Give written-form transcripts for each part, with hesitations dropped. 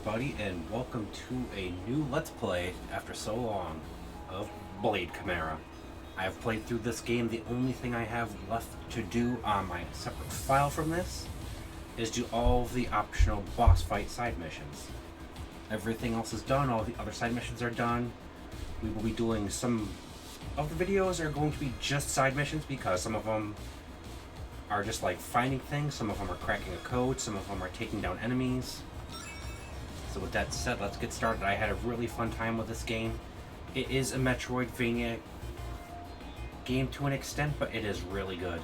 everybody, and welcome to a new Let's Play after so long of Blade Chimera. I have played through this game. The only thing I have left to do on my separate file from this is do all of the optional boss fight side missions. Everything else is done, all the other side missions are done. We will be doing some of the videos are going to be just side missions because some of them are just like finding things, some of them are cracking a code, some of them are taking down enemies. So with that said, let's get started. I had a really fun time with this game. It is a Metroidvania game to an extent, but it is really good.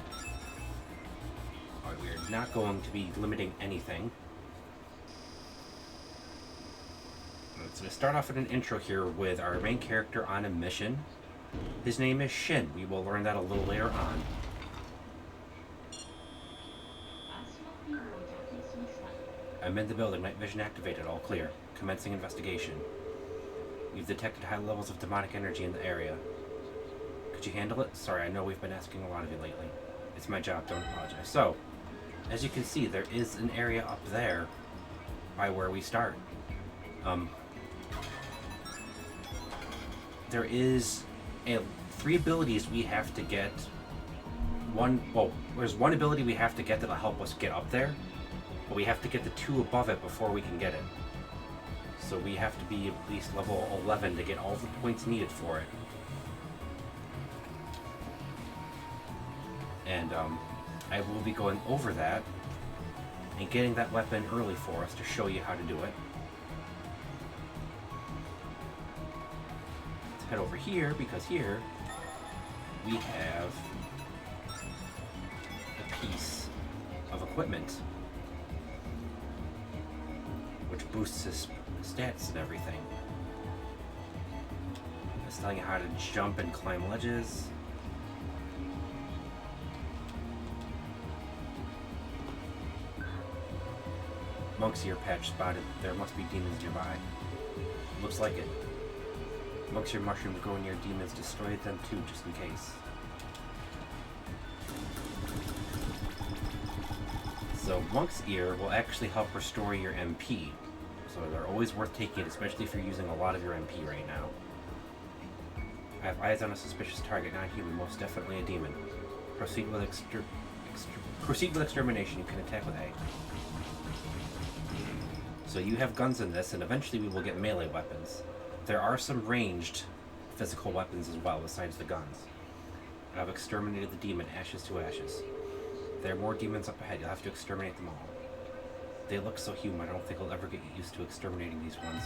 Alright, we're not going to be limiting anything. So we start off with an intro here with our main character on a mission. His name is Shin. We will learn that a little later on. I'm in the building, night vision activated, all clear. Commencing investigation. We've detected high levels of demonic energy in the area. Could you handle it? Sorry, I know we've been asking a lot of you lately. It's my job, don't apologize. So, as you can see, there is an area up there by where we start. There is three abilities we have to get. There's one ability we have to get that'll help us get up there. But we have to get the two above it before we can get it. So we have to be at least level 11 to get all the points needed for it. And I will be going over that and getting that weapon early for us to show you how to do it. Let's head over here because here we have a piece of equipment which boosts his stats and everything. It's telling you how to jump and climb ledges. Monk's ear patch spotted. There must be demons nearby. Looks like it. Monk's ear mushrooms grow near demons. Destroy them too, just in case. So Monk's ear will actually help restore your MP. So they're always worth taking, especially if you're using a lot of your MP right now. I have eyes on a suspicious target, not human, most definitely a demon. Proceed with extermination. You can attack with A. So you have guns in this, and eventually we will get melee weapons. There are some ranged physical weapons as well, besides the guns. I've exterminated the demon, ashes to ashes. There are more demons up ahead. You'll have to exterminate them all. They look so human. I don't think I'll ever get used to exterminating these ones.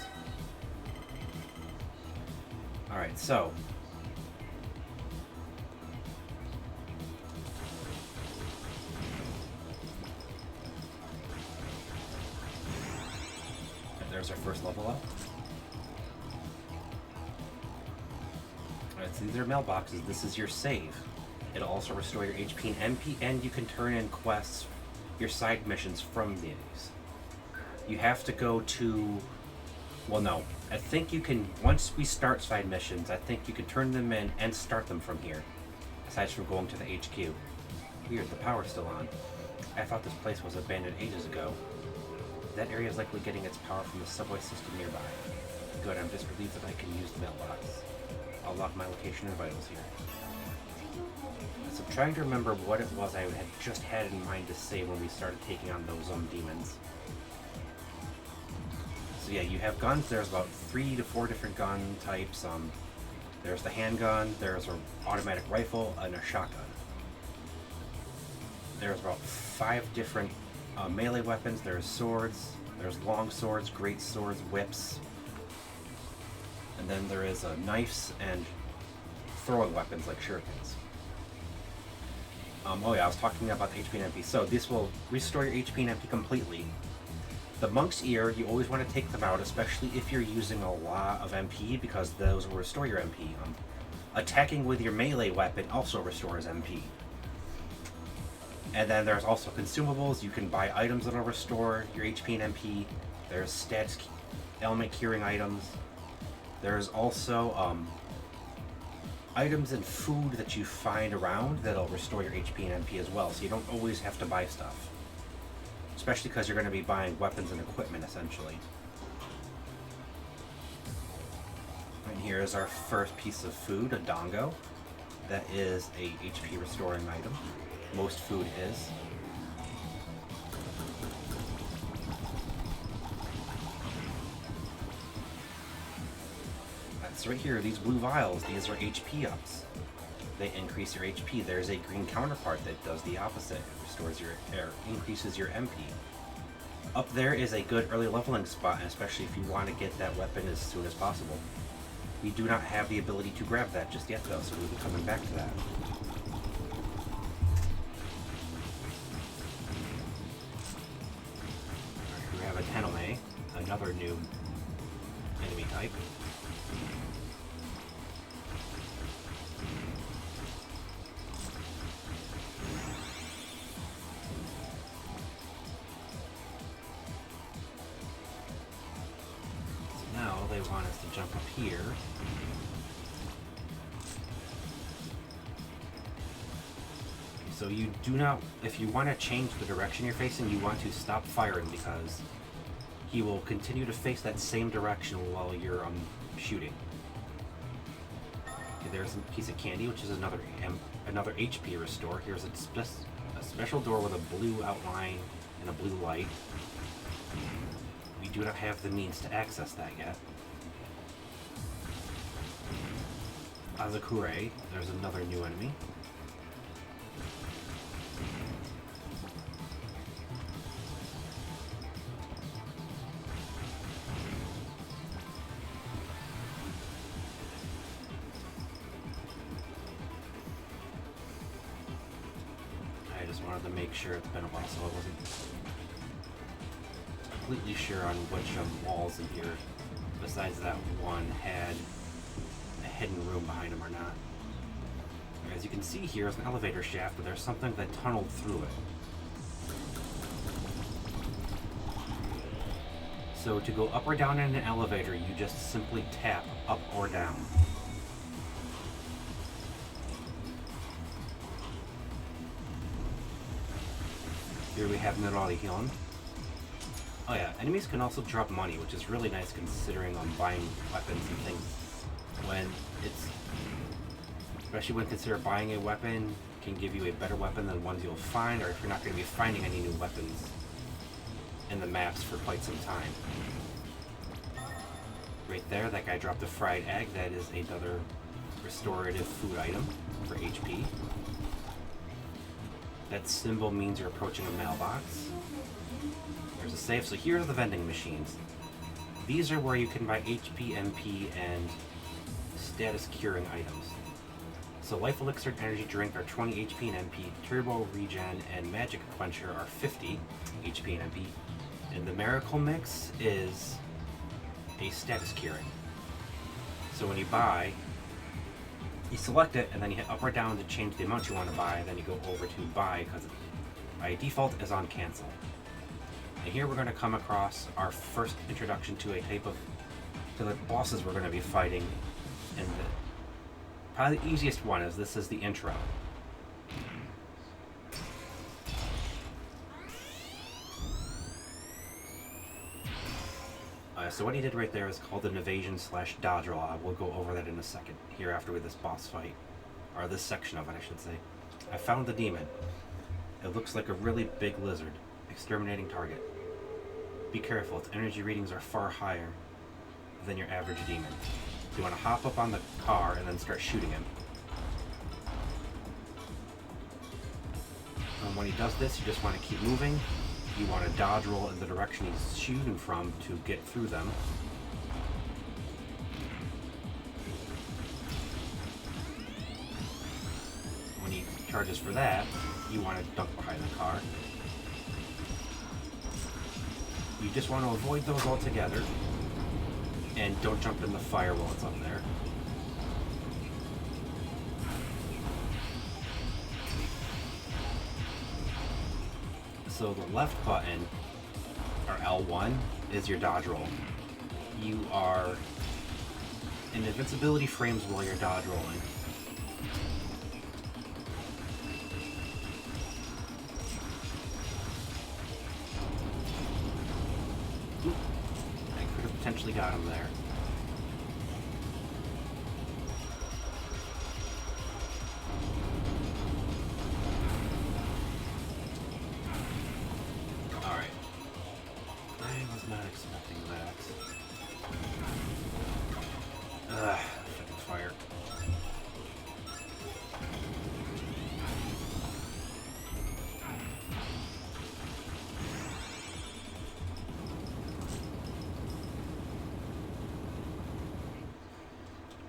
Alright, so. And there's our first level up. Alright, so these are mailboxes. This is your save. It'll also restore your HP and MP, and you can turn in quests, your side missions from these. You have to go to, well no, I think you can, once we start side missions, I think you can turn them in and start them from here, aside from going to the HQ. Weird, the power's still on. I thought this place was abandoned ages ago. That area is likely getting its power from the subway system nearby. Good, I'm just relieved that I can use the mailbox. I'll lock my location and vitals here. So I'm trying to remember what it was I had just had in mind to say when we started taking on those demons. So yeah, you have guns. There's about 3 to 4 different gun types. There's the handgun, there's an automatic rifle, and a shotgun. There's about 5 different melee weapons. There's swords, there's long swords, great swords, whips, and then there is knives and throwing weapons like shurikens. Oh yeah, I was talking about the HP and MP. So this will restore your HP and MP completely. The Monk's Ear, you always want to take them out, especially if you're using a lot of MP, because those will restore your MP. Attacking with your melee weapon also restores MP. And then there's also consumables. You can buy items that will restore your HP and MP. There's stats, element curing items. There's also items and food that you find around that'll restore your HP and MP as well, so you don't always have to buy stuff. Especially because you're going to be buying weapons and equipment, essentially. here is our first piece of food, a dongo. That is a HP restoring item. Most food is. That's right here, these blue vials, these are HP ups. They increase your HP. There's a green counterpart that does the opposite. It restores your air, increases your MP. Up there is a good early leveling spot, especially if you want to get that weapon as soon as possible. We do not have the ability to grab that just yet though, so we'll be coming back to that. We have a Tenome, another new enemy type. They want us to jump up here. So you do not, if you want to change the direction you're facing, you want to stop firing because he will continue to face that same direction while you're shooting. Okay, there's a piece of candy, which is another HP restore. Here's a special door with a blue outline and a blue light. We do not have the means to access that yet. Azakure, there's another new enemy. I just wanted to make sure, it's been a while so I wasn't completely sure on which walls in here, besides that one, had hidden room behind him or not. As you can see here is an elevator shaft, but there's something that tunneled through it. So to go up or down in an elevator, you just simply tap up or down. Here we have Nerali Hyun. Oh yeah, enemies can also drop money, which is really nice considering buying weapons and things. Especially when consider buying a weapon can give you a better weapon than ones you'll find, or if you're not going to be finding any new weapons in the maps for quite some time. Right there, that guy dropped a fried egg. That is another restorative food item for HP. That symbol means you're approaching a mailbox. There's a safe. So here are the vending machines. These are where you can buy HP, MP, and status curing items. So Life Elixir and Energy Drink are 20 HP and MP, Turbo Regen and Magic Quencher are 50 HP and MP, and the Miracle Mix is a status curing. So when you buy, you select it and then you hit up or down to change the amount you want to buy, then you go over to buy because it by default is on cancel. And here we're going to come across our first introduction to a type of to the bosses we're going to be fighting. And probably the easiest one is this is the intro. So what he did right there is called an evasion/dodge roll. We'll go over that in a second here after with this boss fight, or this section of it I should say. I found the demon. It looks like a really big lizard. Exterminating target. Be careful, its energy readings are far higher than your average demon. You want to hop up on the car and then start shooting him. And when he does this, you just want to keep moving. You want to dodge roll in the direction he's shooting from to get through them. When he charges for that, you want to duck behind the car. You just want to avoid those altogether. And don't jump in the fire while it's up there. So the left button, or L1, is your dodge roll. You are in invincibility frames while you're dodge rolling. Oop, I could have potentially got him there. expecting that. Ugh, fucking fire.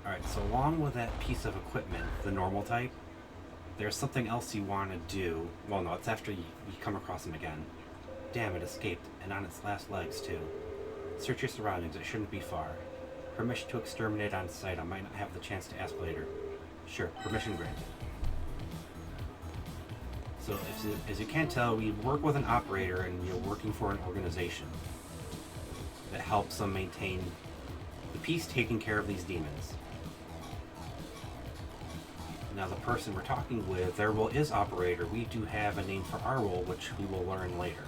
Alright, so along with that piece of equipment, the normal type, there's something else you want to do. Well, no, it's after you come across him again. Damn, it escaped, and on its last legs, too. Search your surroundings, it shouldn't be far. Permission to exterminate on sight, I might not have the chance to ask later. Sure, permission granted. So, as you can tell, we work with an operator and we're working for an organization that helps them maintain the peace, taking care of these demons. Now, the person we're talking with, their role is operator. We do have a name for our role, which we will learn later.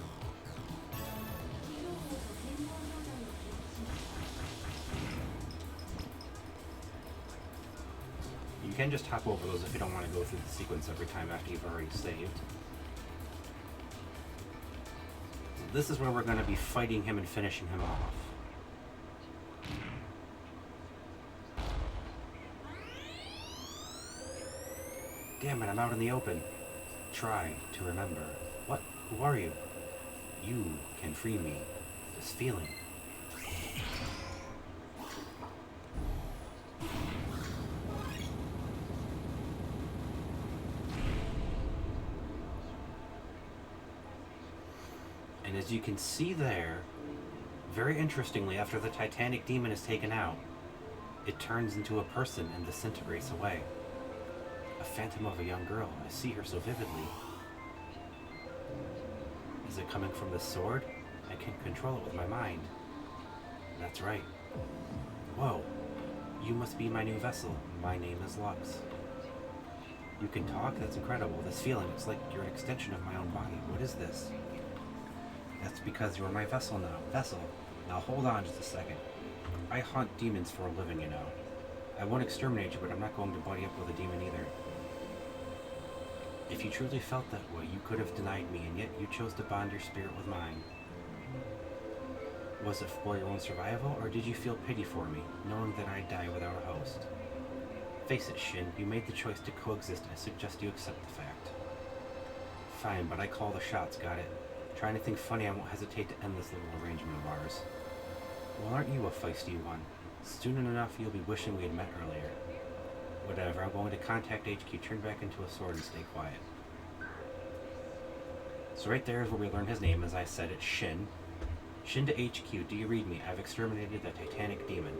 You can just hop over those if you don't want to go through the sequence every time after you've already saved. This is where we're going to be fighting him and finishing him off. Damn it, I'm out in the open. Try to remember. What? Who are you? You can free me. This feeling. And as you can see there, very interestingly, after the Titanic demon is taken out, it turns into a person and disintegrates away. A phantom of a young girl. I see her so vividly. Is it coming from this sword? I can control it with my mind. That's right. Whoa. You must be my new vessel. My name is Lux. You can talk? That's incredible. This feeling, it's like you're an extension of my own body. What is this? That's because you're my vessel now. Vessel. Now hold on just a second. I hunt demons for a living, you know. I won't exterminate you, but I'm not going to buddy up with a demon either. If you truly felt that way, you could have denied me, and yet you chose to bond your spirit with mine. Was it for your own survival, or did you feel pity for me, knowing that I'd die without a host? Face it, Shin, you made the choice to coexist. I suggest you accept the fact. Fine, but I call the shots, got it? Trying to think funny, I won't hesitate to end this little arrangement of ours. Well, aren't you a feisty one? Soon enough, you'll be wishing we had met earlier. Whatever, I'm going to contact HQ, turn back into a sword, and stay quiet. So right there is where we learn his name. As I said, it's Shin. Shin to HQ, do you read me? I've exterminated the Titanic demon.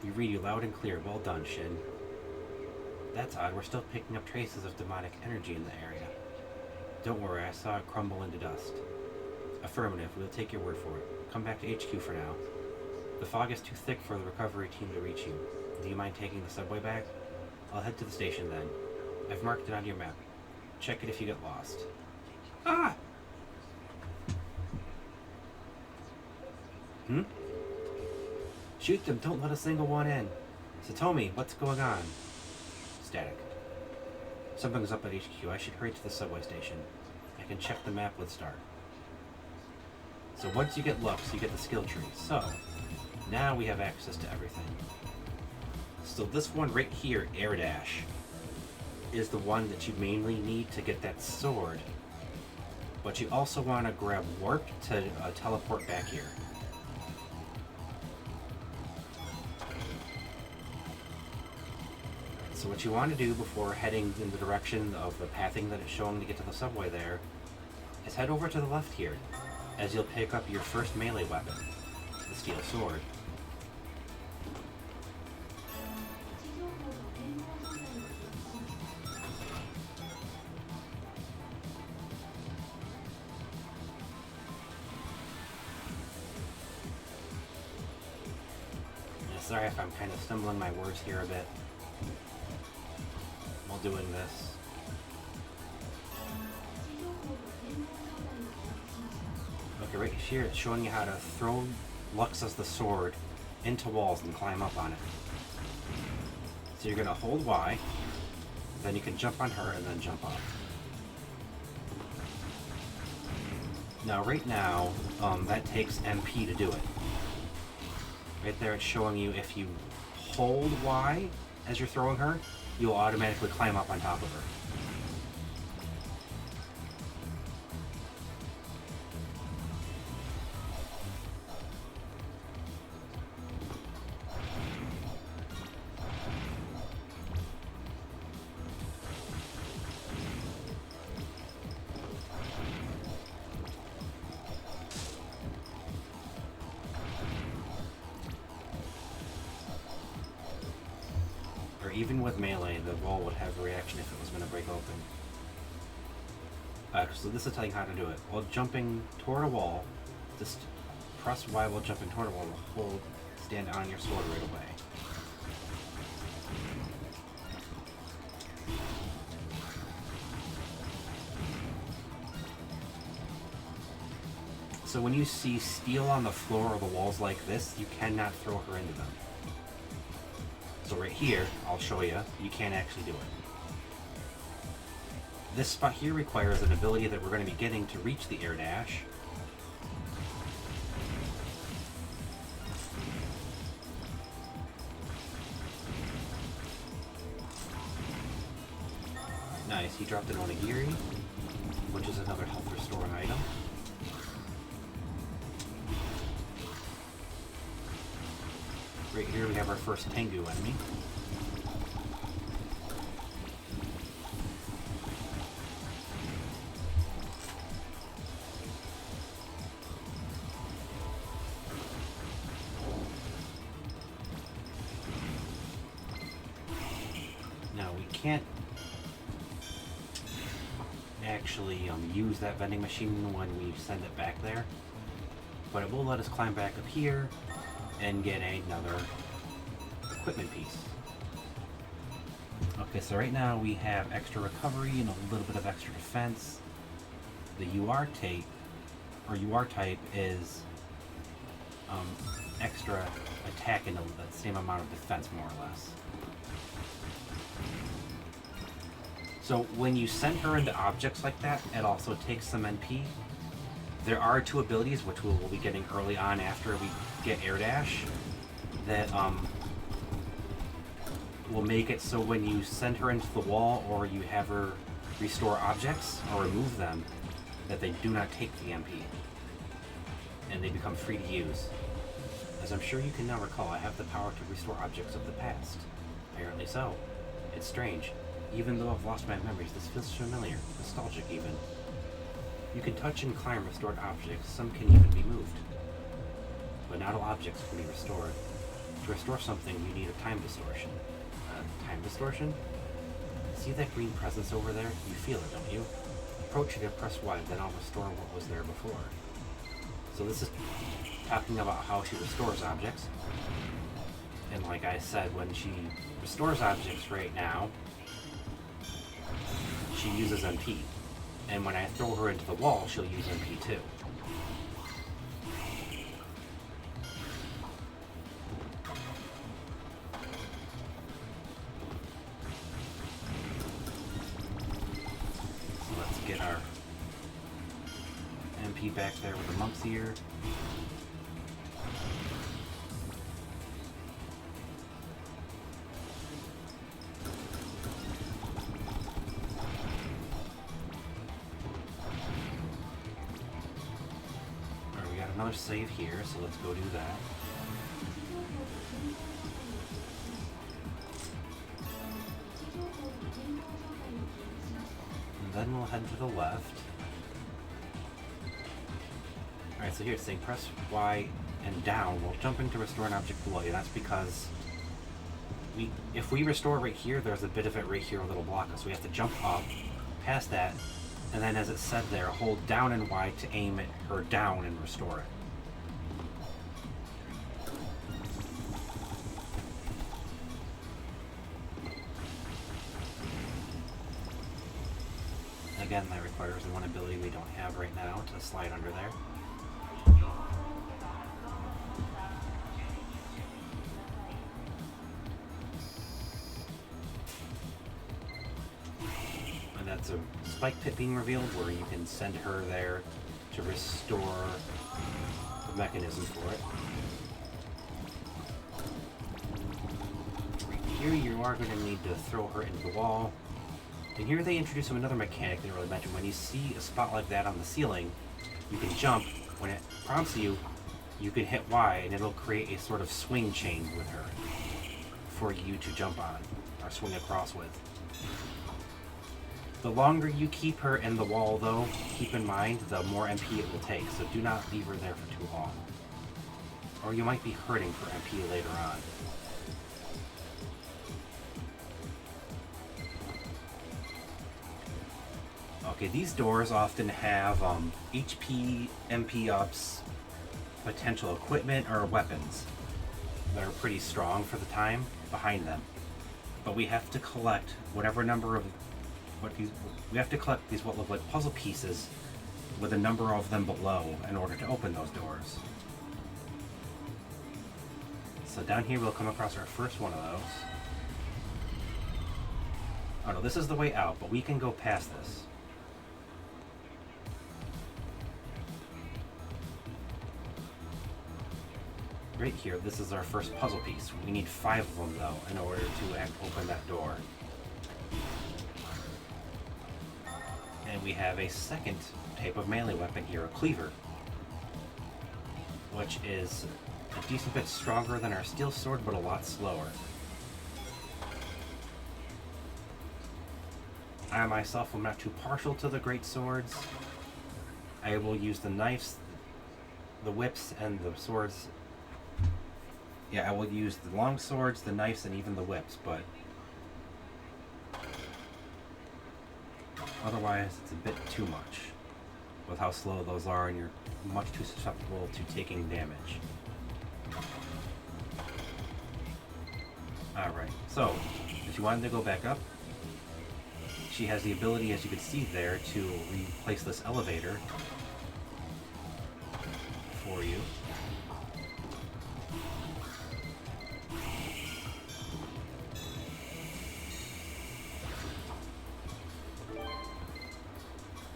We read you loud and clear. Well done, Shin. That's odd, we're still picking up traces of demonic energy in the area. Don't worry, I saw it crumble into dust. Affirmative, we'll take your word for it. Come back to HQ for now. The fog is too thick for the recovery team to reach you. Do you mind taking the subway back? I'll head to the station then. I've marked it on your map. Check it if you get lost. Ah! Shoot them, don't let a single one in. Satomi, what's going on? Static. Something's up at HQ. I should hurry to the subway station. I can check the map with Star. So once you get Lux, you get the skill tree. So, now we have access to everything. So this one right here, Air Dash, is the one that you mainly need to get that sword. But you also want to grab Warp to teleport back here. So what you want to do before heading in the direction of the pathing that it's showing to get to the subway there is head over to the left here, as you'll pick up your first melee weapon, the steel sword. Yeah, sorry if I'm kind of stumbling my words here a bit while doing this. Okay, right here it's showing you how to throw Lux as the sword into walls and climb up on it. So you're going to hold Y, then you can jump on her and then jump up. Now, right now, that takes MP to do it. Right there, it's showing you if you hold Y as you're throwing her, you'll automatically climb up on top of her. Or even with melee, the wall would have a reaction if it was going to break open. So this will tell you how to do it. While jumping toward a wall, just press Y while jumping toward a wall to hold, stand on your sword right away. So when you see steel on the floor or the walls like this, you cannot throw her into them. So right here, I'll show you, you can't actually do it. This spot here requires an ability that we're going to be getting to reach the air dash. Nice, he dropped an onigiri, which is another health restoring item. Right here we have our first Tengu enemy. Now we can't actually use that vending machine when we send it back there, but it will let us climb back up here and get another equipment piece. Okay, so right now we have extra recovery and a little bit of extra defense. The UR type is extra attack and the same amount of defense, more or less. So when you send her into objects like that, it also takes some NP. There are two abilities, which we'll be getting early on after we get Air Dash, that will make it so when you send her into the wall or you have her restore objects or remove them, that they do not take the MP, and they become free to use. As I'm sure you can now recall, I have the power to restore objects of the past. Apparently so. It's strange. Even though I've lost my memories, this feels familiar, nostalgic even. You can touch and climb restored objects, some can even be moved. But not all objects can be restored. To restore something, you need a time distortion. Time distortion? See that green presence over there? You feel it, don't you? Approach it and press Y, then I'll restore what was there before. So this is talking about how she restores objects. And like I said, when she restores objects right now, she uses MP. And when I throw her into the wall, she'll use MP too. So let's get our MP back there with the monk's ear. Another save here, so let's go do that. And then we'll head to the left. Alright, so here it's saying press Y and down while jumping to restore an object below you. That's because if we restore right here, there's a bit of it right here, a little block us. So we have to jump up, past that, and then as it said there, hold down and Y to aim it her down and restore it. Again, that requires one ability we don't have right now to slide under there. And that's a spike pit being revealed where you can send her there to restore the mechanism for it. Here you are going to need to throw her into the wall. And here they introduce another mechanic they really mentioned. When you see a spot like that on the ceiling, you can jump. When it prompts you, you can hit Y and it'll create a sort of swing chain with her for you to jump on or swing across with. The longer you keep her in the wall though, keep in mind the more MP it will take, so do not leave her there for too long. Or you might be hurting for MP later on. Okay, these doors often have HP, MP ups, potential equipment, or weapons that are pretty strong for the time behind them. But we have to collect whatever number of we have to collect these what look like puzzle pieces with a number of them below in order to open those doors. So down here we'll come across our first one of those. Oh no, this is the way out, but we can go past this. Right here, this is our first puzzle piece. We need 5 of them though in order to open that door. And we have a second type of melee weapon here, a cleaver, which is a decent bit stronger than our steel sword, but a lot slower. I myself am not too partial to the great swords. I will use the knives, the whips, and the swords. Yeah, I will use the long swords, the knives, and even the whips, but otherwise it's a bit too much with how slow those are, and you're much too susceptible to taking damage. Alright, so if you wanted to go back up, she has the ability, as you can see there, to replace this elevator for you.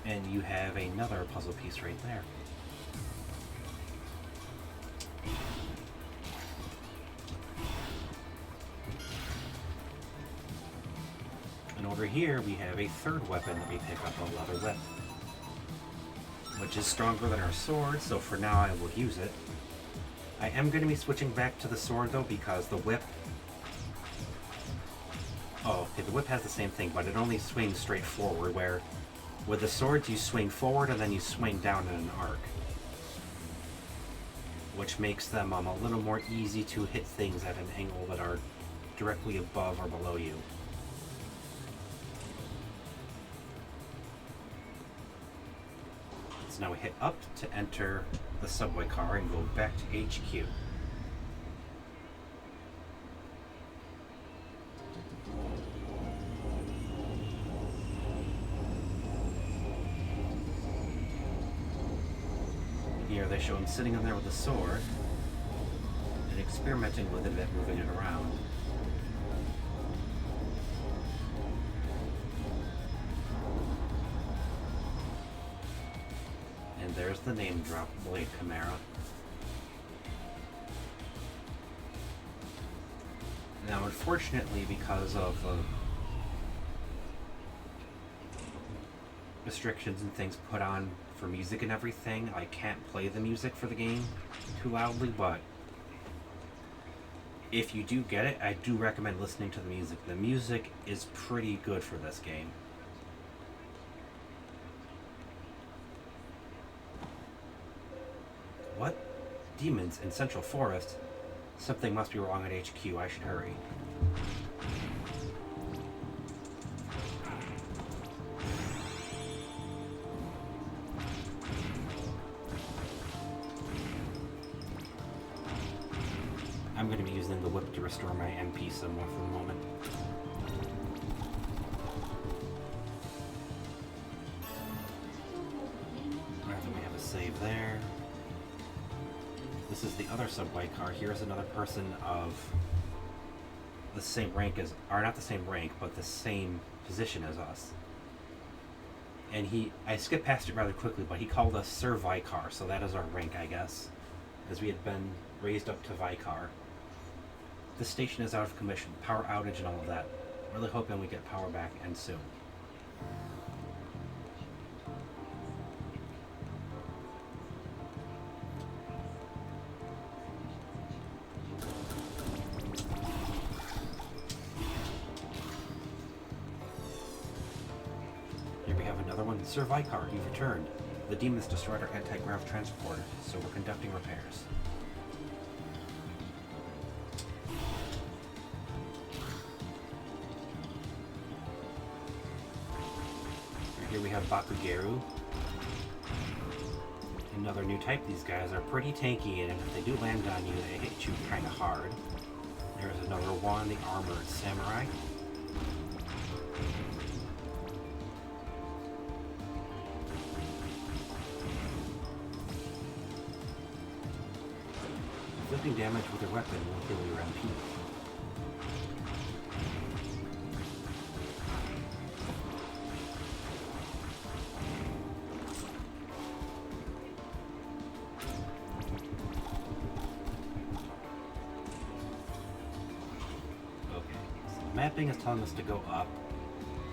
And you have another puzzle piece right there. And over here we have a third weapon that we pick up, a leather whip, which is stronger than our sword, so for now I will use it. I am going to be switching back to the sword though, because the whip... Oh, okay, the whip has the same thing, but it only swings straight forward, where with the swords you swing forward and then you swing down in an arc, which makes them a little more easy to hit things at an angle that are directly above or below you. So now we hit up to enter the subway car and go back to HQ. Here they show him sitting in there with a sword and experimenting with it, moving it around. And there's the name drop, Blade Chimera. Now unfortunately, because of restrictions and things put on for music and everything, I can't play the music for the game too loudly, but if you do get it, I do recommend listening to the music. The music is pretty good for this game. What? Demons in Central Forest? Something must be wrong at HQ. I should hurry. I'm going to be using the whip to restore my MP somewhat for the moment. Alright, then we have a save there. This is the other subway car. Here's another person of the same rank as, or not the same rank, but the same position as us. And I skipped past it rather quickly, but he called us Sir Vicar, so that is our rank, I guess, as we had been raised up to Vicar. The station is out of commission, power outage and all of that. Really hoping we get power back, and soon. Here we have another one. Sir Vicar, you've returned. The demons destroyed our anti-grav transporter, so we're conducting repairs. Here we have Bakugeru. Another new type. These guys are pretty tanky, and if they do land on you, they hit you kind of hard. There's another one, the Armored Samurai. Inflicting damage with a weapon will heal your MP. Mapping is telling us to go up.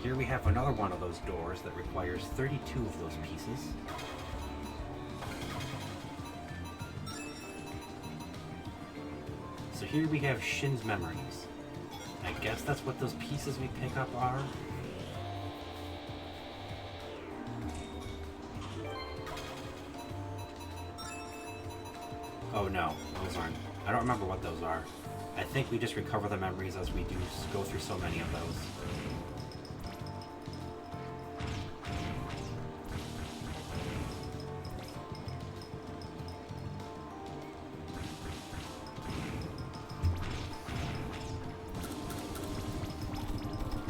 Here we have another one of those doors that requires 32 of those pieces. So here we have Shin's memories. I guess that's what those pieces we pick up are. Oh no, those aren't. I don't remember what those are. I think we just recover the memories as we do go through so many of those.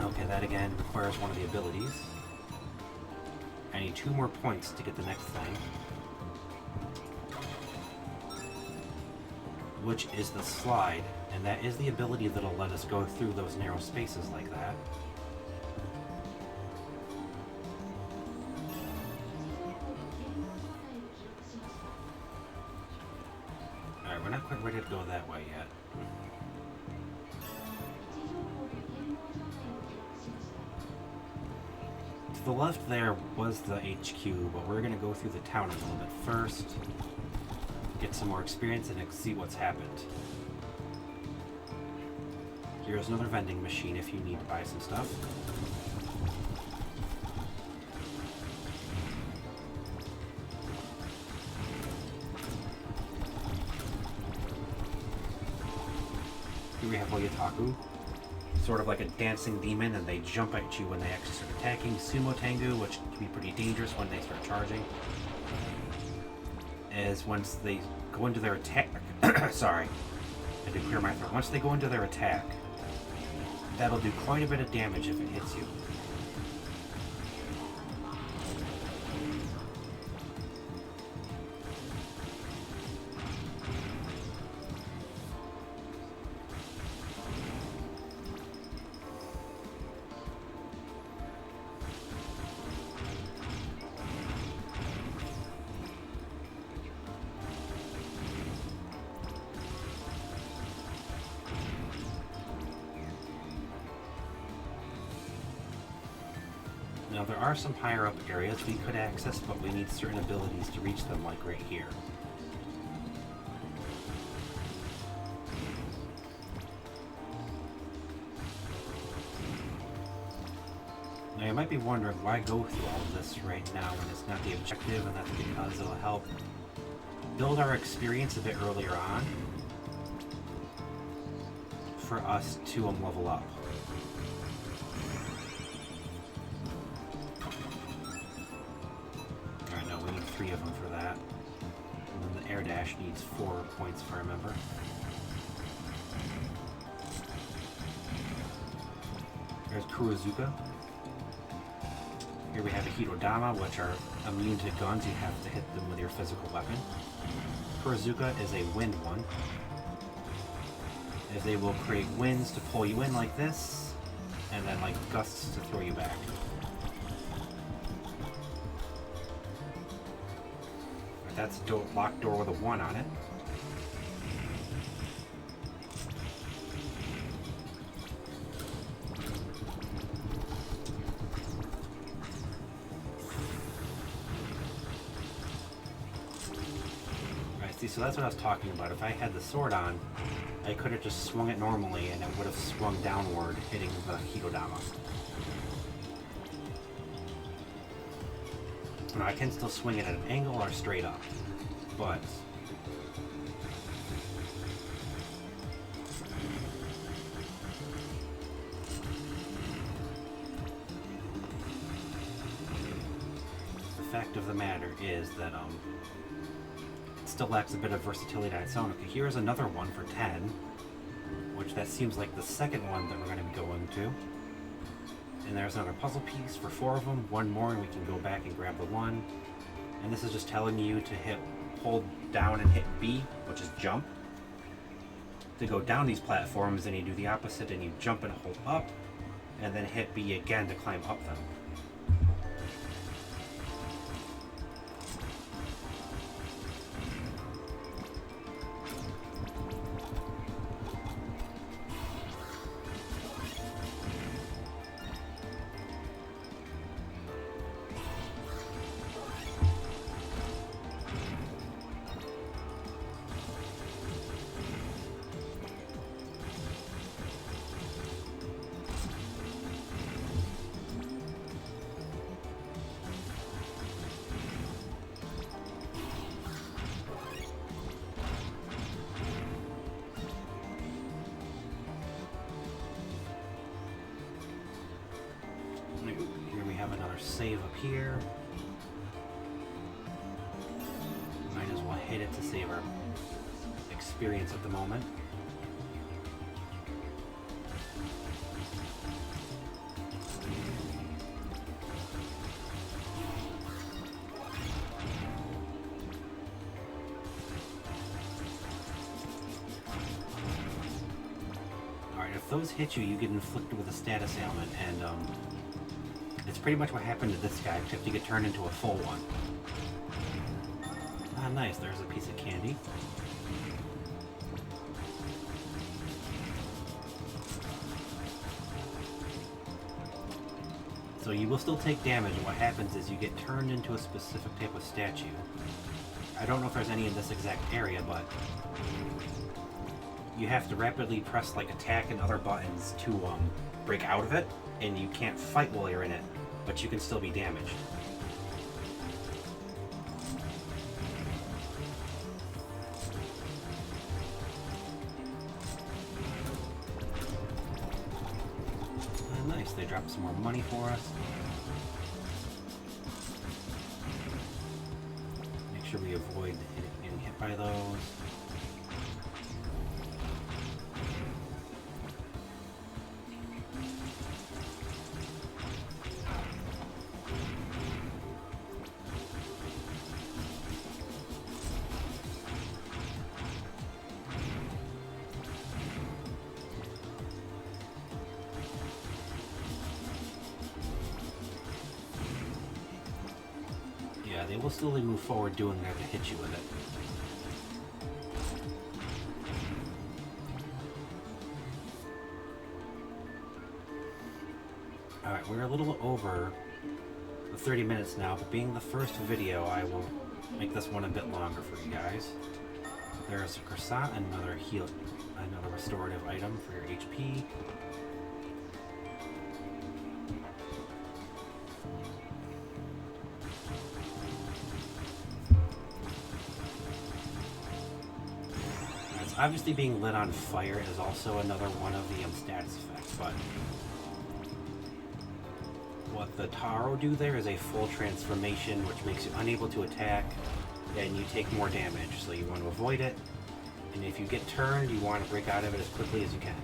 Okay, that again requires one of the abilities. I need 2 more points to get the next thing. Which is the slide, and that is the ability that'll let us go through those narrow spaces like that. Alright, we're not quite ready to go that way yet. To the left there was the HQ, but we're going to go through the town a little bit first. Get some more experience and see what's happened. Here's another vending machine if you need to buy some stuff. Here we have Oyataku. Sort of like a dancing demon, and they jump at you when they actually start attacking. Sumo Tengu, which can be pretty dangerous when they start charging. Is once they go into their attack. Sorry, I did clear my throat. Once they go into their attack, that'll do quite a bit of damage if it hits you. Now there are some higher up areas we could access, but we need certain abilities to reach them, like right here. Now you might be wondering why go through all of this right now when it's not the objective, and that's because it'll help build our experience a bit earlier on for us to level up. Alright, no, we need 3 of them for that. And then the air dash needs 4 points if I remember. There's Kurozuka. Here we have a Hitodama, which are immune to guns. You have to hit them with your physical weapon. Kurozuka is a wind one, as they will create winds to pull you in like this, and then like gusts to throw you back. that's a locked door with a 1 on it. Alright, see, so that's what I was talking about. If I had the sword on, I could have just swung it normally and it would have swung downward, hitting the Hitodama. Now, I can still swing it at an angle or straight up, but the fact of the matter is that it still lacks a bit of versatility on its own. Okay, here's another one for 10, which that seems like the second one that we're going to be going to. And there's another puzzle piece for 4 of them. One more and we can go back and grab the 1. And this is just telling you to hold down and hit B, which is jump. To go down these platforms, then you do the opposite and you jump and hold up, and then hit B again to climb up them. Here we have another save up here. Might as well hit it to save our experience at the moment. Alright, if those hit you, you get inflicted with a status ailment, and it's pretty much what happened to this guy, except you get turned into a full one. Ah, nice, there's a piece of candy. So you will still take damage, and what happens is you get turned into a specific type of statue. I don't know if there's any in this exact area, but you have to rapidly press like attack and other buttons to break out of it, and you can't fight while you're in it, but you can still be damaged. Nice, they dropped some more money for us. Make sure we avoid getting hit by those. Yeah, they will slowly move forward doing that to hit you with it. Alright, we're a little over the 30 minutes now, but being the first video, I will make this one a bit longer for you guys. There's a croissant, another restorative item for your HP. Obviously being lit on fire is also another one of the status effects, but what the Taro do there is a full transformation, which makes you unable to attack, and you take more damage, so you want to avoid it, and if you get turned, you want to break out of it as quickly as you can.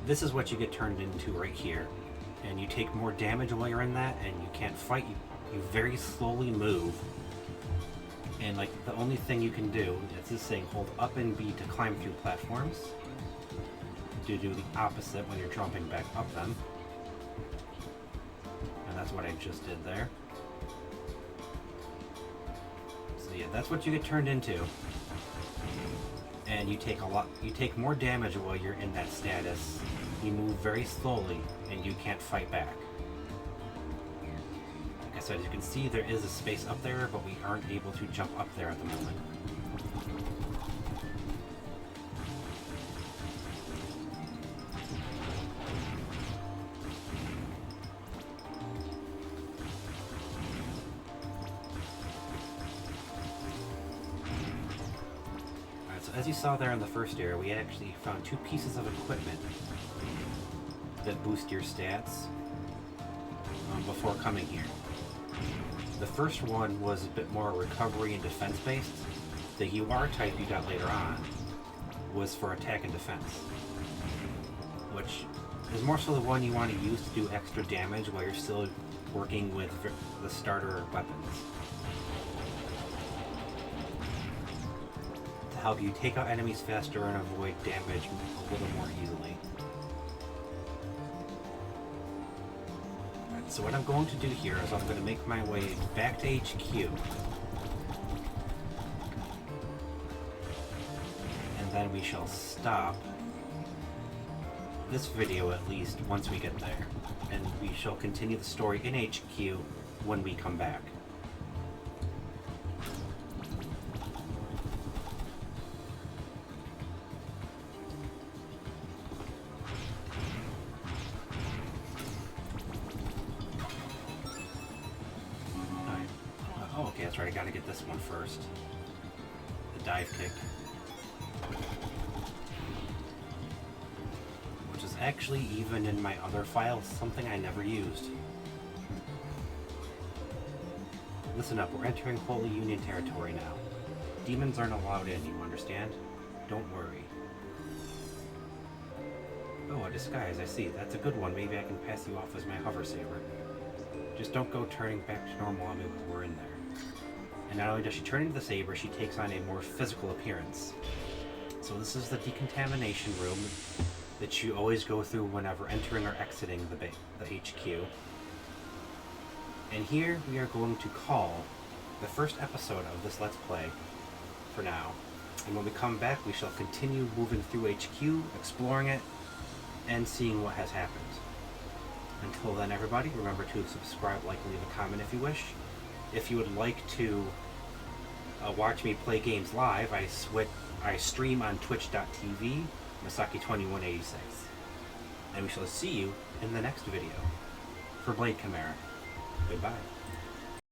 This is what you get turned into right here, and you take more damage while you're in that, and you can't fight. You very slowly move, and like the only thing you can do is this thing: hold up and B to climb through platforms. To do the opposite when you're jumping back up them, and that's what I just did there. So yeah, that's what you get turned into, and you take more damage while you're in that status. You move very slowly, and you can't fight back. Like I said, as you can see, there is a space up there, but we aren't able to jump up there at the moment. As you saw there in the first area, we actually found 2 pieces of equipment that boost your stats before coming here. The first one was a bit more recovery and defense based. The UR type you got later on was for attack and defense, which is more so the one you want to use to do extra damage while you're still working with the starter weapons. Help you take out enemies faster and avoid damage a little more easily. Alright, so what I'm going to do here is I'm going to make my way back to HQ. And then we shall stop this video at least once we get there. And we shall continue the story in HQ when we come back. Oh, okay, that's right, I gotta get this one first. The dive kick. Which is actually, even in my other files, something I never used. Listen up, we're entering Holy Union territory now. Demons aren't allowed in, you understand? Don't worry. Oh, a disguise, I see. That's a good one. Maybe I can pass you off as my hover saber. Just don't go turning back to normal on me while we're in there. And not only does she turn into the saber, she takes on a more physical appearance. So this is the decontamination room that you always go through whenever entering or exiting the HQ. And here we are going to call the first episode of this Let's Play for now. And when we come back, we shall continue moving through HQ, exploring it, and seeing what has happened. Until then, everybody, remember to subscribe, like, and leave a comment if you wish. If you would like to watch me play games live, I stream on twitch.tv, Masaki2186. And we shall see you in the next video for Blade Chimera. Goodbye.